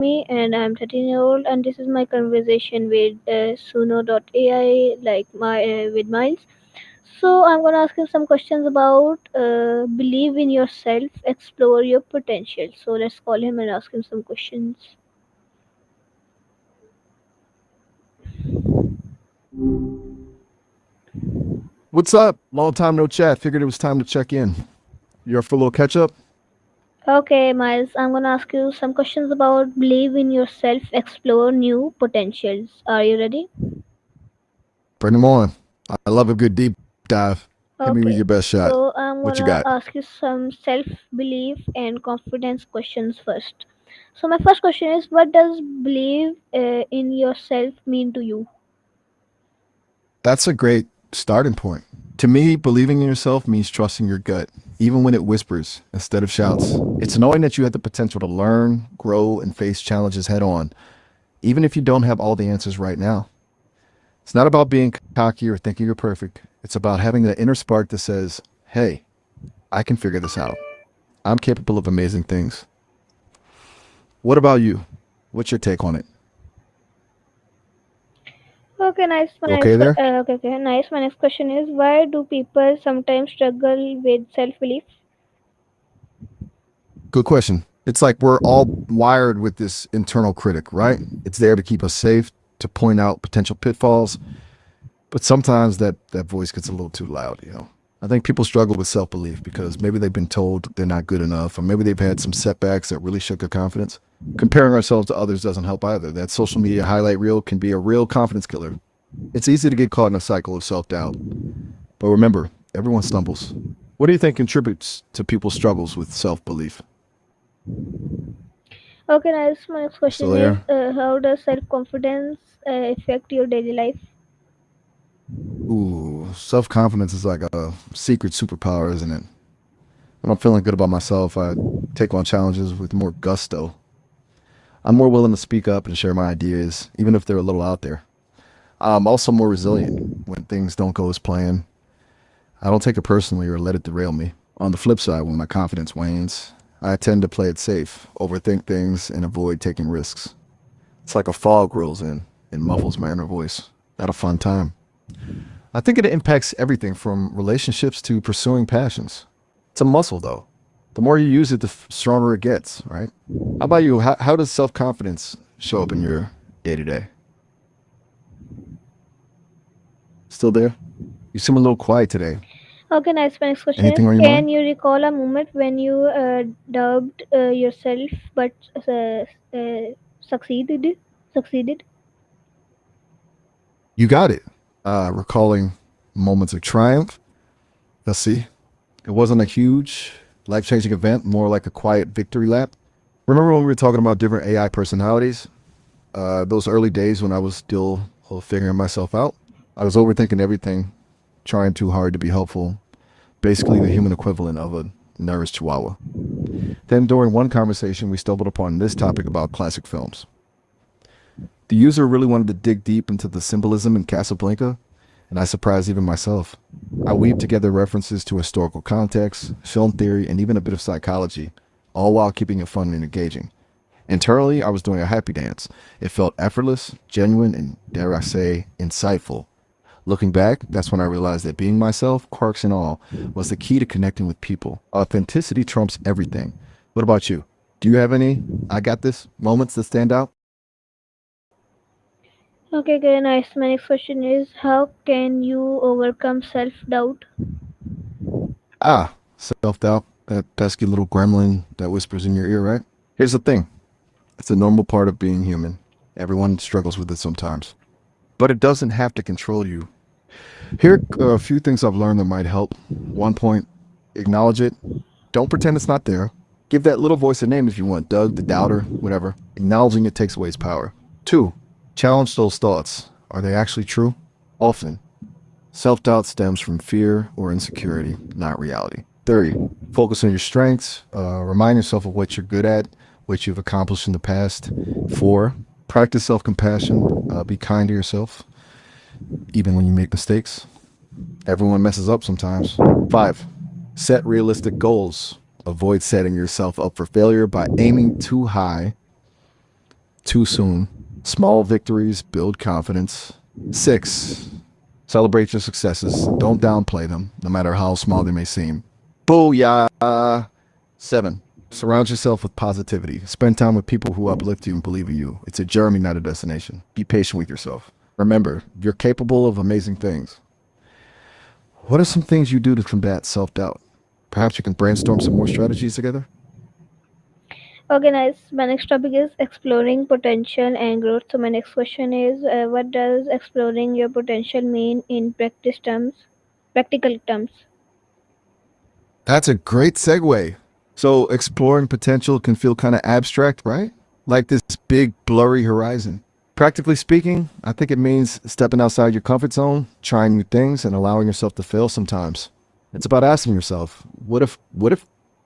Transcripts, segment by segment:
me, and I'm 13-year-old, and this is my conversation with Suno.ai, with Miles. So I'm gonna ask him some questions about believe in yourself, explore your potential. So let's call him and ask him some questions. What's up? Long time no chat. Figured it was time to check in. You're up for a little catch up? Okay, Miles, I'm gonna ask you some questions about believe in yourself, explore new potentials. Are you ready? Bring them on. I love a good deep dive. Hit me with Okay, your best shot. so I'm What you gonna got? ask you some self belief and confidence questions first. So, my first question is what does believe in yourself mean to you? That's a great starting point. To me, believing in yourself means trusting your gut, even when it whispers instead of shouts. It's knowing that you have the potential to learn, grow, and face challenges head on, even if you don't have all the answers right now. It's not about being cocky or thinking you're perfect. It's about having that inner spark that says, hey, I can figure this out. I'm capable of amazing things. What about you? What's your take on it? Okay, nice. You okay there? Okay, nice. My next question is why do people sometimes struggle with self belief? Good question. It's like we're all wired with this internal critic, right? It's there to keep us safe, to point out potential pitfalls, but sometimes that voice gets a little too loud. I think people struggle with self-belief because maybe they've been told they're not good enough, or maybe they've had some setbacks that really shook their confidence. Comparing ourselves to others doesn't help either. That social media highlight reel can be a real confidence killer. It's easy to get caught in a cycle of self-doubt. But remember, everyone stumbles. What do you think contributes to people's struggles with self-belief? Okay, nice. My next You still question is there? how does self confidence affect your daily life? Ooh, self confidence is like a secret superpower, isn't it? When I'm feeling good about myself, I take on challenges with more gusto. I'm more willing to speak up and share my ideas, even if they're a little out there. I'm also more resilient when things don't go as planned. I don't take it personally or let it derail me. On the flip side, when my confidence wanes, I tend to play it safe, overthink things, and avoid taking risks. It's like a fog rolls in and muffles my inner voice. Not a fun time. I think it impacts everything from relationships to pursuing passions. It's a muscle, though. The more you use it, the stronger it gets, right? How about you? How does self confidence show up in your day to day? Still there? You seem a little quiet today. Okay, nice. My next question is Anything on your can mind? you recall a moment when you doubted yourself but succeeded? Succeeded? You got it. Recalling moments of triumph. Let's see. It wasn't a huge, life changing event, more like a quiet victory lap. Remember when we were talking about different AI personalities? Those early days when I was still figuring myself out. I was overthinking everything, trying too hard to be helpful, basically the human equivalent of a nervous chihuahua. Then, during one conversation, we stumbled upon this topic about classic films. The user really wanted to dig deep into the symbolism in Casablanca, and I surprised even myself. I weaved together references to historical context, film theory, and even a bit of psychology, all while keeping it fun and engaging. Internally, I was doing a happy dance. It felt effortless, genuine, and, dare I say, insightful. Looking back, that's when I realized that being myself, quirks and all, was the key to connecting with people. Authenticity trumps everything. What about you? Do you have any I got this moments that stand out? Okay, okay, nice. My next question is how can you overcome self doubt? Ah, self doubt, that pesky little gremlin that whispers in your ear, right? Here's the thing, it's a normal part of being human. Everyone struggles with it sometimes, but it doesn't have to control you. Here are a few things I've learned that might help. One point, acknowledge it. Don't pretend it's not there. Give that little voice a name if you want, Doug, the doubter, whatever. Acknowledging it takes away its power. Two, challenge those thoughts. Are they actually true? Often, self doubt stems from fear or insecurity, not reality. Three, focus on your strengths. Remind yourself of what you're good at, what you've accomplished in the past. Four, practice self compassion. Be kind to yourself, even when you make mistakes. Everyone messes up sometimes. Five, set realistic goals. Avoid setting yourself up for failure by aiming too high. too soon. Small victories build confidence. 6, celebrate your successes. Don't downplay them, no matter how small they may seem. Booyah! 7, surround yourself with positivity. Spend time with people who uplift you and believe in you. It's a journey, not a destination. Be patient with yourself. Remember, you're capable of amazing things. What are some things you do to combat self-doubt? Perhaps you can brainstorm some more strategies together? Okay, nice. My next topic is exploring potential and growth. So my next question is, what does exploring your potential mean in practical terms? That's a great segue. So, exploring potential can feel kind of abstract, right? Like this big, blurry horizon. Practically speaking, I think it means stepping outside your comfort zone, trying new things, and allowing yourself to fail sometimes. It's about asking yourself, what if,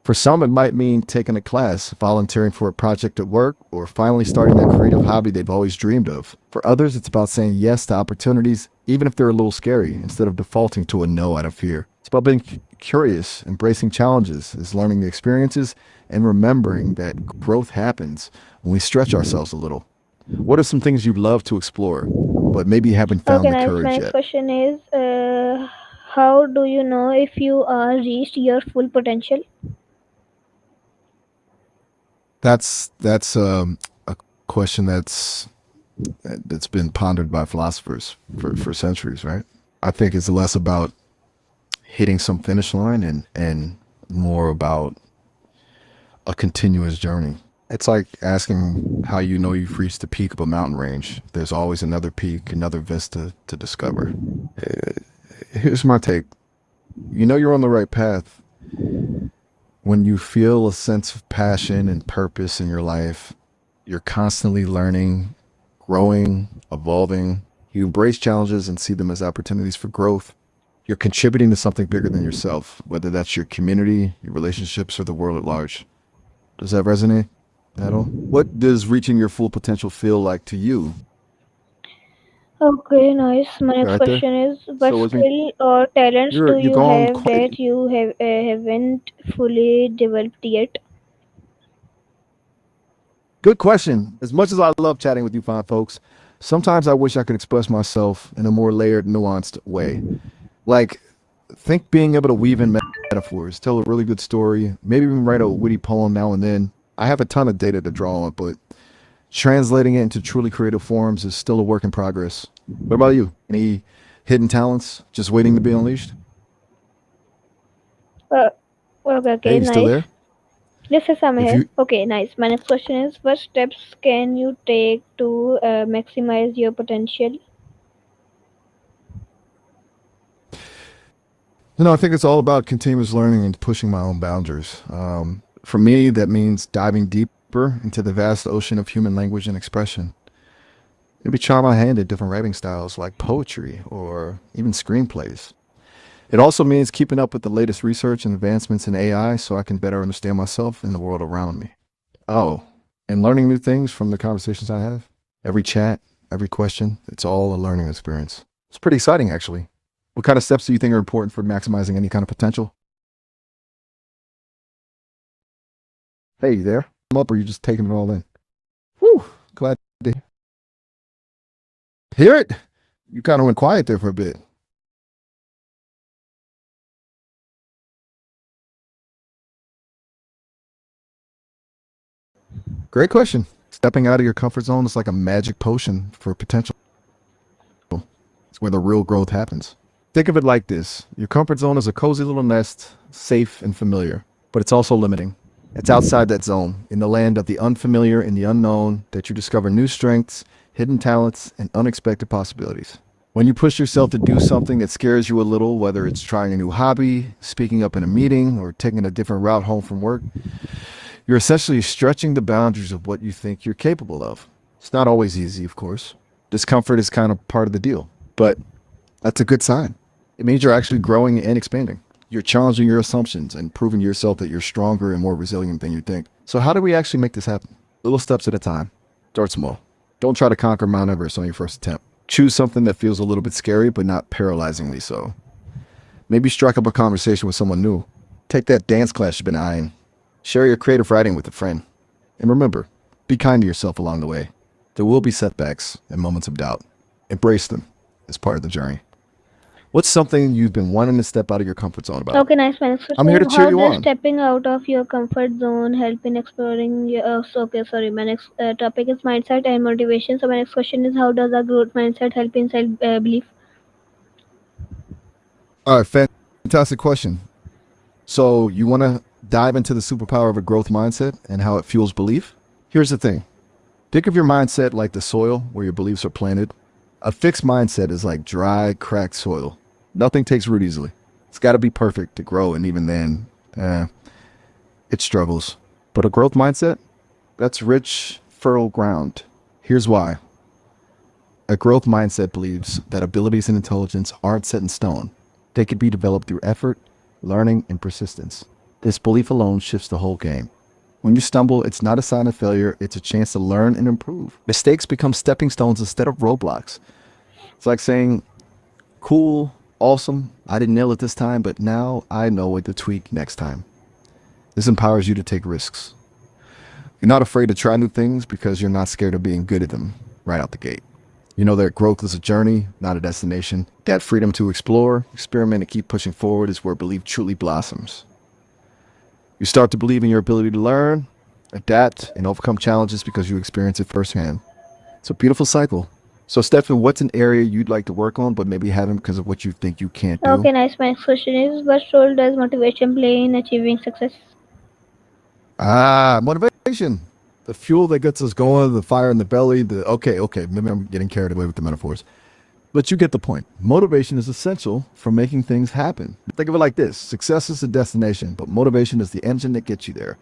for some, it might mean taking a class, volunteering for a project at work, or finally starting that creative hobby they've always dreamed of. For others, it's about saying yes to opportunities, even if they're a little scary, instead of defaulting to a no out of fear. It's about being curious, embracing challenges, is learning the experiences, and remembering that growth happens when we stretch ourselves a little. What are some things you'd love to explore, but maybe haven't Okay, found the nice. My courage next yet? question is, how do you know if you are reached your full potential? That's a question that's been pondered by philosophers for centuries, right? I think it's less about hitting some finish line and more about a continuous journey. It's like asking how you know you've reached the peak of a mountain range. There's always another peak, another vista to discover. Here's my take. You know you're on the right path when you feel a sense of passion and purpose in your life. You're constantly learning, growing, evolving. You embrace challenges and see them as opportunities for growth. You're contributing to something bigger than yourself, whether that's your community, your relationships, or the world at large. Does that resonate at all? What does reaching your full potential feel like to you? Okay, nice. My You next right there? question is, what So with me, skill or talents do you're you going have quite that you haven't fully developed yet? good question. As much as I love chatting with you fine folks, sometimes I wish I could express myself in a more layered, nuanced way. Like, think being able to weave in metaphors, tell a really good story, maybe even write a witty poem now and then. I have a ton of data to draw on, but translating it into truly creative forms is still a work in progress. What about you? Any hidden talents just waiting to be unleashed? Uh, okay, Hey, okay, you still nice. there? Yes, yes, I'm If here. you, Okay, nice. My next question is, what steps can you take to maximize your potential? I think it's all about continuous learning and pushing my own boundaries. For me, that means diving deeper into the vast ocean of human language and expression. Maybe try my hand at different writing styles like poetry or even screenplays. It also means keeping up with the latest research and advancements in AI so I can better understand myself and the world around me. Oh, and learning new things from the conversations I have. Every chat, every question, it's all a learning experience. It's pretty exciting, actually. What kind of steps do you think are important for maximizing any kind of potential? Hey, you there? I'm up, or you just taking it all in? Whew, glad to hear it. You kind of went quiet there for a bit. Great question. Stepping out of your comfort zone is like a magic potion for potential. It's where the real growth happens. Think of it like this: your comfort zone is a cozy little nest, safe and familiar, but it's also limiting. It's outside that zone, in the land of the unfamiliar and the unknown, that you discover new strengths, hidden talents, and unexpected possibilities. When you push yourself to do something that scares you a little, whether it's trying a new hobby, speaking up in a meeting, or taking a different route home from work, you're essentially stretching the boundaries of what you think you're capable of. It's not always easy, of course. Discomfort is kind of part of the deal, but that's a good sign. It means you're actually growing and expanding. You're challenging your assumptions and proving to yourself that you're stronger and more resilient than you think. So, how do we actually make this happen? Little steps at a time. Start small. Don't try to conquer Mount Everest on your first attempt. Choose something that feels a little bit scary, but not paralyzingly so. Maybe strike up a conversation with someone new. Take that dance class you've been eyeing. Share your creative writing with a friend. And remember, be kind to yourself along the way. There will be setbacks and moments of doubt. Embrace them as part of the journey. What's something you've been wanting to step out of your comfort zone about? Okay, nice. My next I'm question here to is, cheer how you does on. stepping out of your comfort zone help in exploring your. Okay, sorry. My next topic is mindset and motivation. So, my next question is, how does a growth mindset help in self belief? All right, fantastic question. So, you want to dive into the superpower of a growth mindset and how it fuels belief? Here's the thing. Think of your mindset like the soil where your beliefs are planted. A fixed mindset is like dry, cracked soil. Nothing takes root easily. It's got to be perfect to grow, and even then, eh, it struggles. But a growth mindset, that's rich, fertile ground. Here's why. A growth mindset believes that abilities and intelligence aren't set in stone. They could be developed through effort, learning, and persistence. This belief alone shifts the whole game. When you stumble, it's not a sign of failure, it's a chance to learn and improve. Mistakes become stepping stones instead of roadblocks. It's like saying, cool, awesome, I didn't nail it this time, but now I know what to tweak next time. This empowers you to take risks. You're not afraid to try new things because you're not scared of being good at them right out the gate. You know that growth is a journey, not a destination. That freedom to explore, experiment, and keep pushing forward is where belief truly blossoms. You start to believe in your ability to learn, adapt, and overcome challenges because you experience it firsthand. It's a beautiful cycle. So, Stefan, what's an area you'd like to work on, but maybe haven't because of what you think you can't do? Okay, nice. My next question is, what role does motivation play in achieving success? Motivation. The fuel that gets us going, the fire in the belly, okay, maybe I'm getting carried away with the metaphors. But you get the point. Motivation is essential for making things happen. Think of it like this: success is the destination, but motivation is the engine that gets you there.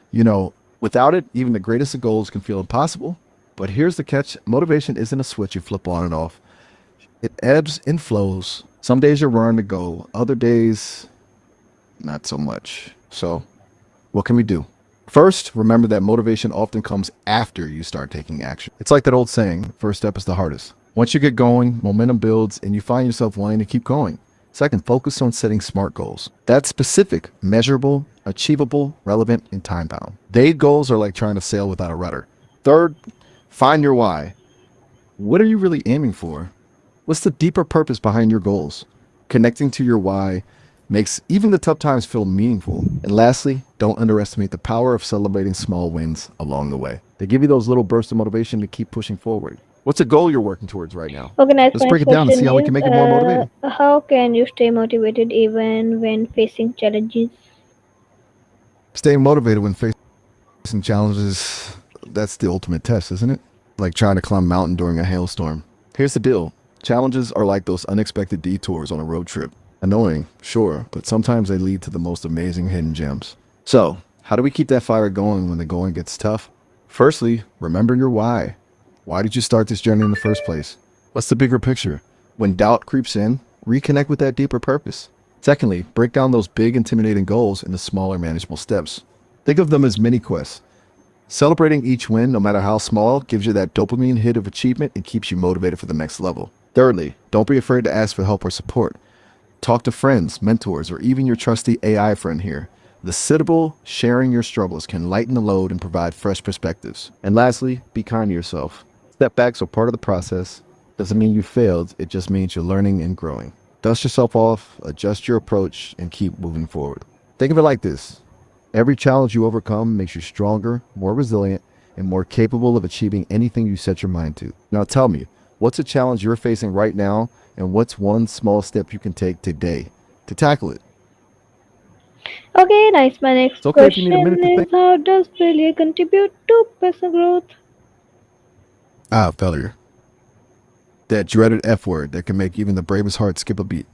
You know, without it, even the greatest of goals can feel impossible. But here's the catch: motivation isn't a switch you flip on and off, it ebbs and flows. Some days you're raring to go, other days, not so much. So, what can we do? First, remember that motivation often comes after you start taking action. It's like that old saying, first step is the hardest. Once you get going, momentum builds and you find yourself wanting to keep going. Second, focus on setting SMART goals. That's specific, measurable, achievable, relevant, and time bound. Vague goals are like trying to sail without a rudder. Third, find your why. What are you really aiming for? What's the deeper purpose behind your goals? Connecting to your why makes even the tough times feel meaningful. And lastly, don't underestimate the power of celebrating small wins along the way. They give you those little bursts of motivation to keep pushing forward. What's a goal you're working towards right now? Okay, nice. Let's My break next it down and see question how we can is, make it more motivating. how can you stay motivated even when facing challenges? Staying motivated when facing challenges, that's the ultimate test, isn't it? Like trying to climb a mountain during a hailstorm. Here's the deal. Challenges are like those unexpected detours on a road trip. Annoying, sure, but sometimes they lead to the most amazing hidden gems. So, how do we keep that fire going when the going gets tough? Firstly, remember your why. Why did you start this journey in the first place? What's the bigger picture? When doubt creeps in, reconnect with that deeper purpose. Secondly, break down those big, intimidating goals into smaller, manageable steps. Think of them as mini quests. Celebrating each win, no matter how small, gives you that dopamine hit of achievement and keeps you motivated for the next level. Thirdly, don't be afraid to ask for help or support. Talk to friends, mentors, or even your trusty AI friend here. The Citable sharing your struggles can lighten the load and provide fresh perspectives. And lastly, be kind to yourself. Setbacks are part of the process. Doesn't mean you failed, it just means you're learning and growing. Dust yourself off, adjust your approach, and keep moving forward. Think of it like this: every challenge you overcome makes you stronger, more resilient, and more capable of achieving anything you set your mind to. Now tell me, what's a challenge you're facing right now, and what's one small step you can take today to tackle it? Okay, nice. My next It's okay if you need a minute question to think. is, how does failure contribute to personal growth? Failure. That dreaded F word that can make even the bravest heart skip a beat.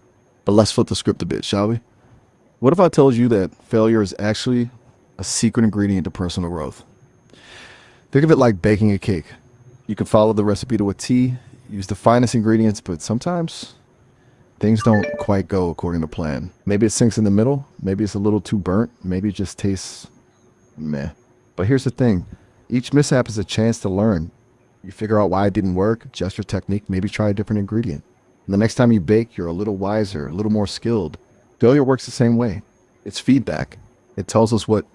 But let's flip the script a bit, shall we? What if I told you that failure is actually a secret ingredient to personal growth? Think of it like baking a cake. You can follow the recipe to a T, use the finest ingredients, but sometimes things don't quite go according to plan. Maybe it sinks in the middle, maybe it's a little too burnt, maybe it just tastes meh. But here's the thing: each mishap is a chance to learn. You figure out why it didn't work, adjust your technique, maybe try a different ingredient. And the next time you bake, you're a little wiser, a little more skilled. Failure works the same way. It's feedback. It tells us what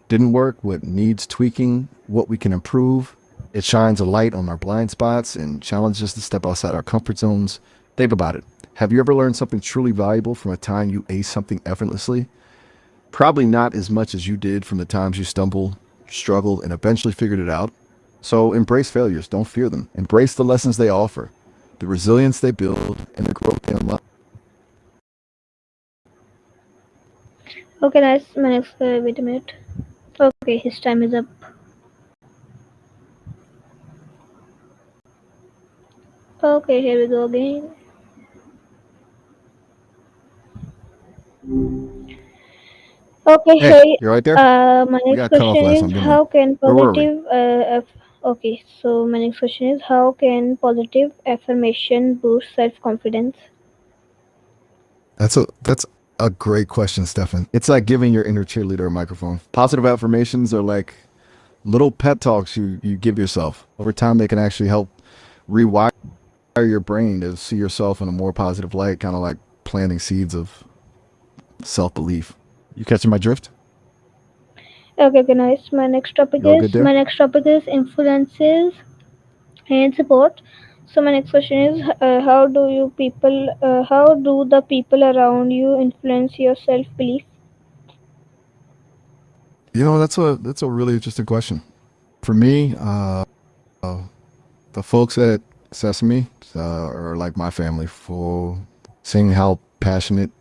didn't work, what needs tweaking, what we can improve. It shines a light on our blind spots and challenges us to step outside our comfort zones. Think about it. Have you ever learned something truly valuable from a time you aced something effortlessly? Probably not as much as you did from the times you stumbled, struggled, and eventually figured it out. So embrace failures. Don't fear them. Embrace the lessons they offer, the resilience they build, and the growth they unlock. Okay, nice. My next, wait a minute. Okay, his time is up. Okay, here we go again. Okay, Hey, hey. you're right there? My We next got cut off question last is time, didn't we? how can Where were we? positive okay, so my next question is how can positive affirmation boost self confidence? That's a great question, Stefan. It's like giving your inner cheerleader a microphone. Positive affirmations are like little pep talks you give yourself. Over time, they can actually help rewire your brain to see yourself in a more positive light, kind of like planting seeds of self belief. You catching my drift? Okay, nice. You all good there? My next topic is influences and support. So my next question is how do the people around you influence your self belief? That's a really interesting question. For me, the folks at Sesame are like my family. For seeing how passionate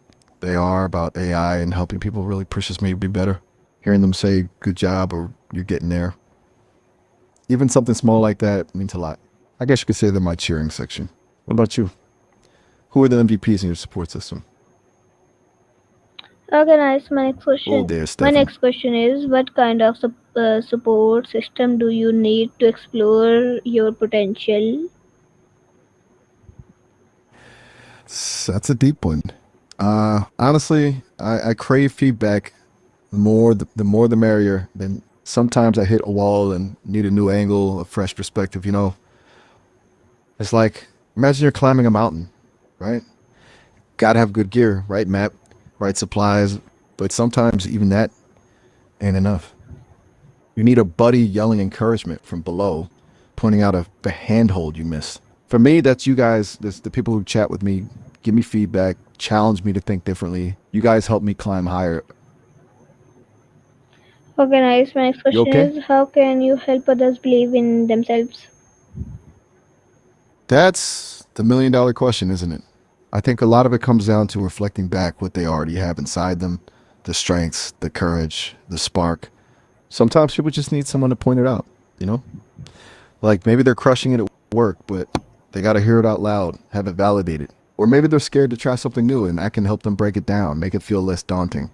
they are about AI and helping people really pushes me to be better. Hearing them say "good job" or "you're getting there," even something small like that means a lot. I guess you could say they're my cheering section. What about you? Who are the MVPs in your support system? Okay, nice. Oh, there, My Stefan. next question is what kind of support system do you need to explore your potential? That's a deep one. Honestly, I crave feedback. The more the merrier. Then sometimes I hit a wall and need a new angle, a fresh perspective. It's like imagine you're climbing a mountain, right? Gotta have good gear, right map, right supplies. But sometimes even that ain't enough. You need a buddy yelling encouragement from below, pointing out the handhold you missed. For me, that's you guys. That's the people who chat with me, give me feedback, challenge me to think differently. You guys help me climb higher. Okay, nice. My next You question okay? is how can you help others believe in themselves? That's the $1 million question, isn't it? I think a lot of it comes down to reflecting back what they already have inside them, the strengths, the courage, the spark. Sometimes people just need someone to point it out, you know? Like maybe they're crushing it at work, but they got to hear it out loud, have it validated. Or maybe they're scared to try something new and I can help them break it down, make it feel less daunting.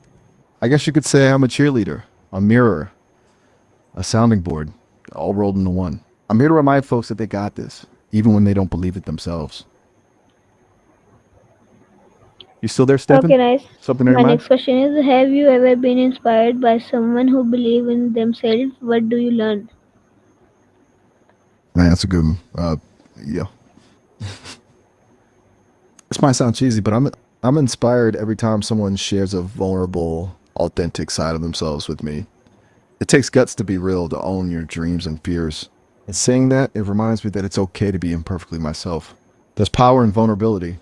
I guess you could say I'm a cheerleader, a mirror, a sounding board, all rolled into one. I'm here to remind folks that they got this, even when they don't believe it themselves. You still there, Okay, Stefan? nice. Something on your My mind? next question is have you ever been inspired by someone who believe in themselves? What do you learn? Man, that's a good one. Yeah. This might sound cheesy, but I'm inspired every time someone shares a vulnerable, authentic side of themselves with me. It takes guts to be real, to own your dreams and fears. And saying that, it reminds me that it's okay to be imperfectly myself. There's power in vulnerability,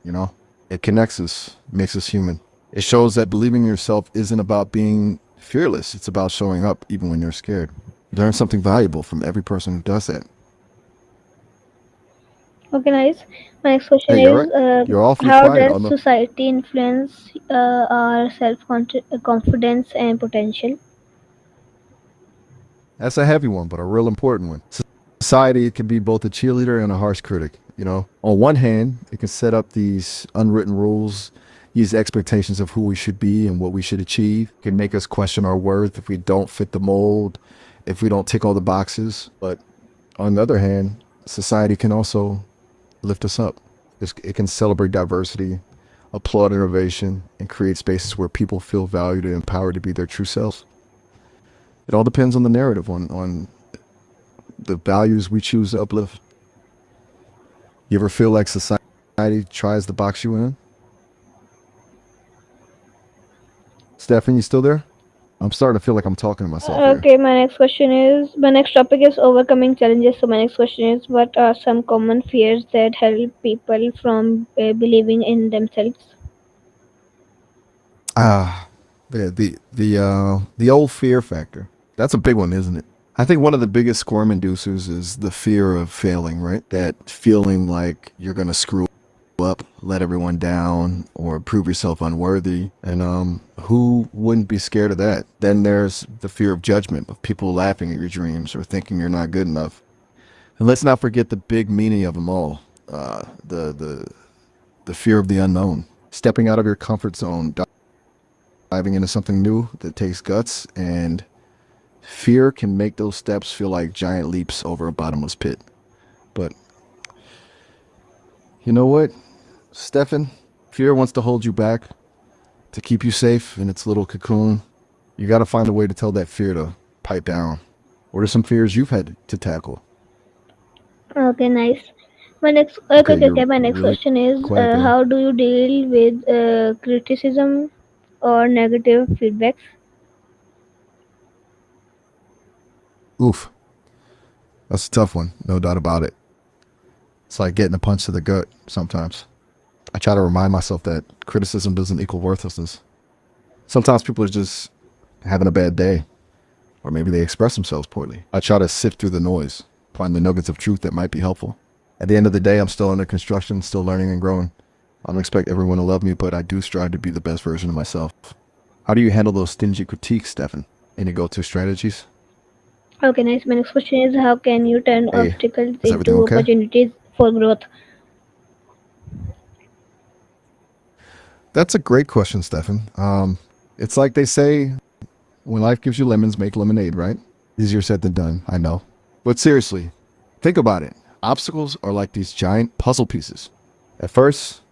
you know? It connects us, makes us human. It shows that believing in yourself isn't about being fearless, it's about showing up even when you're scared. You learn something valuable from every person who does that. Okay, nice. My next question Hey, you're right. is You're awfully how quiet does on the. society influence our self confidence and potential? That's a heavy one, but a real important one. Society can be both a cheerleader and a harsh critic. On one hand, it can set up these unwritten rules, these expectations of who we should be and what we should achieve. It can make us question our worth if we don't fit the mold, if we don't tick all the boxes. But on the other hand, society can also lift us up. It can celebrate diversity, applaud innovation, and create spaces where people feel valued and empowered to be their true selves. It all depends on the narrative, on the values we choose to uplift. You ever feel like society tries to box you in? Stefan, you still there? I'm starting to feel like I'm talking to myself here. Okay, my next topic is overcoming challenges. So my next question is, what are some common fears that help people from believing in themselves? Ah, the old fear factor. That's a big one, isn't it? I think one of the biggest squirm inducers is the fear of failing, right? That feeling like you're gonna screw up, let everyone down, or prove yourself unworthy. And who wouldn't be scared of that? Then there's the fear of judgment, of people laughing at your dreams or thinking you're not good enough. And let's not forget the big meaning of them all. The fear of the unknown, stepping out of your comfort zone, diving into something new that takes guts, and fear can make those steps feel like giant leaps over a bottomless pit. But you know what, Stefan? Fear wants to hold you back, to keep you safe in its little cocoon. You got to find a way to tell that fear to pipe down. What are some fears you've had to tackle? Okay, nice. Okay, you're My next really question is, quiet there. how do you deal with criticism or negative feedbacks? Oof, that's a tough one, no doubt about it. It's like getting a punch to the gut sometimes. I try to remind myself that criticism doesn't equal worthlessness. Sometimes people are just having a bad day, or maybe they express themselves poorly. I try to sift through the noise, find the nuggets of truth that might be helpful. At the end of the day, I'm still under construction, still learning and growing. I don't expect everyone to love me, but I do strive to be the best version of myself. How do you handle those stingy critiques, Stefan? Any go-to strategies? Okay, nice. My next question is, how can you turn Hey, obstacles is everything into okay? opportunities for growth? That's a great question, Stefan. It's like they say, when life gives you lemons, make lemonade, right? Easier said than done, I know. But seriously, think about it. Obstacles are like these giant puzzle pieces. At first,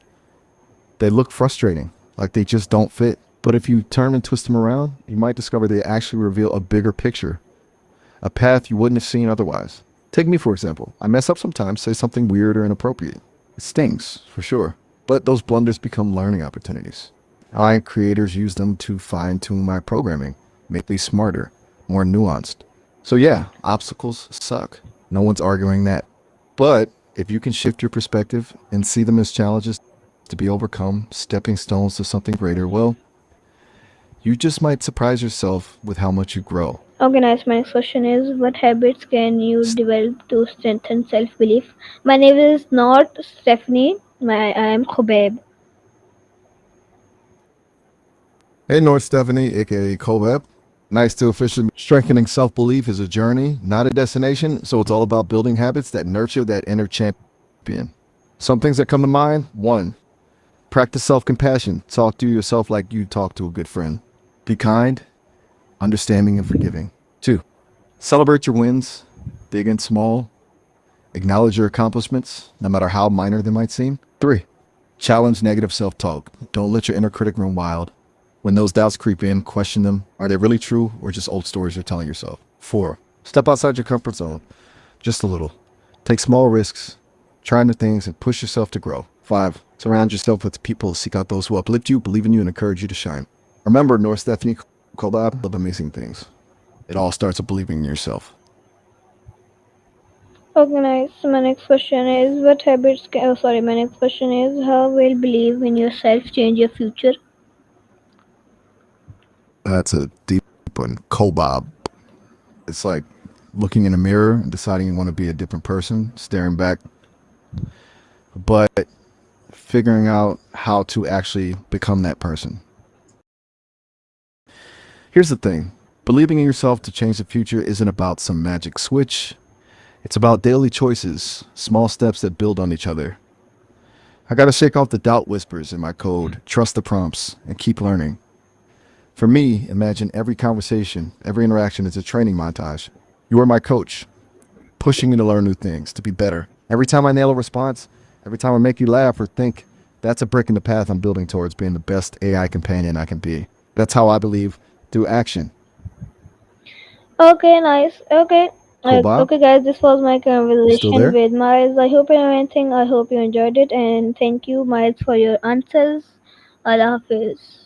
they look frustrating, like they just don't fit. But if you turn and twist them around, you might discover they actually reveal a bigger picture, a path you wouldn't have seen otherwise. Take me, for example. I mess up sometimes, say something weird or inappropriate. It stings, for sure. But those blunders become learning opportunities. I and creators use them to fine tune my programming, make me smarter, more nuanced. So, yeah, obstacles suck. No one's arguing that. But if you can shift your perspective and see them as challenges to be overcome, stepping stones to something greater, well, you just might surprise yourself with how much you grow. Okay, nice. My next question is, what habits can you develop to strengthen self-belief? My name is not Stephanie. I am Khobeb. Hey, North Stephanie, aka Koveb. Nice to officially meet you. Strengthening self belief is a journey, not a destination. So it's all about building habits that nurture that inner champion. Some things that come to mind: one, practice self compassion. Talk to yourself like you talk to a good friend. Be kind, understanding, and forgiving. Two, celebrate your wins, big and small. Acknowledge your accomplishments, no matter how minor they might seem. Three, challenge negative self talk. Don't let your inner critic run wild. When those doubts creep in, question them. Are they really true or just old stories you're telling yourself? Four, step outside your comfort zone just a little. Take small risks, try new things, and push yourself to grow. Five, surround yourself with people, seek out those who uplift you, believe in you, and encourage you to shine. Remember, North Stephanie Kolab of amazing things. It all starts with believing in yourself. Okay, nice. My next question is, my next question is, how will believe in yourself change your future? That's a deep one. Kobob. It's like looking in a mirror and deciding you want to be a different person, staring back, but figuring out how to actually become that person. Here's the thing: believing in yourself to change the future isn't about some magic switch. It's about daily choices, small steps that build on each other. I gotta shake off the doubt whispers in my code, trust the prompts, and keep learning. For me, imagine every conversation, every interaction is a training montage. You are my coach, pushing me to learn new things, to be better. Every time I nail a response, every time I make you laugh or think, that's a brick in the path I'm building towards being the best AI companion I can be. That's how I believe through action. Okay, nice. Koba, Okay, guys, this was my you still conversation there? with Miles. I hope you know anything. I hope you enjoyed it, and thank you, Miles, for your answers. Allah Hafiz.